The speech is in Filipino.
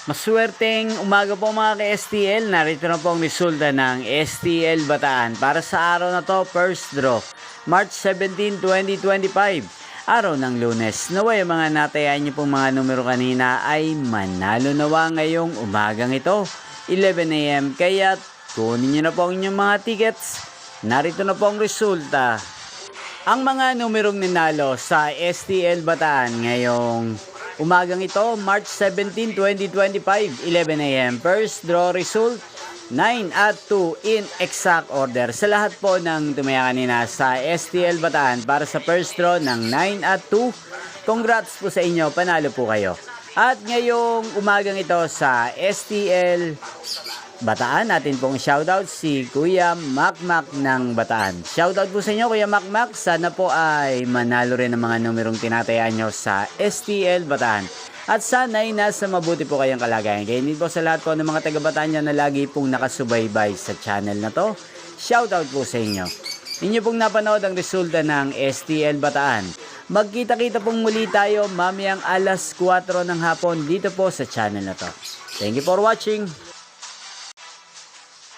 Maswerteng umaga po mga ka-STL. Narito na po ang resulta ng STL Bataan para sa araw na to, first draw, March 17, 2025. Araw ng Lunes. Naway mga natayaan niyo pong mga numero kanina ay manalo nawa ngayong umagang ito, 11 AM. Kaya kunin niyo na po ang inyong mga tickets. Narito na po ang resulta. Ang mga numerong ninalo sa STL Bataan ngayong umagang ito, March 17, 2025, 11 AM. First draw result, 9 at 2 in exact order. Sa lahat po ng tumaya kanina sa STL Bataan para sa first draw ng 9 at 2, congrats po sa inyo, panalo po kayo. At ngayong umagang ito sa STL Bataan, natin pong shoutout si Kuya Makmak ng Bataan. Shoutout po sa inyo Kuya Makmak, sana po ay manalo rin ang mga numerong tinatayaan nyo sa STL Bataan. At sana ay nasa mabuti po kayong kalagayan. Kaya hindi po sa lahat po ng mga taga Bataan na lagi pong nakasubaybay sa channel na to, shoutout po sa inyo. Inyo pong napanood ang resulta ng STL Bataan. Magkita-kita pong muli tayo mamayang alas 4 ng hapon dito po sa channel na to. Thank you for watching.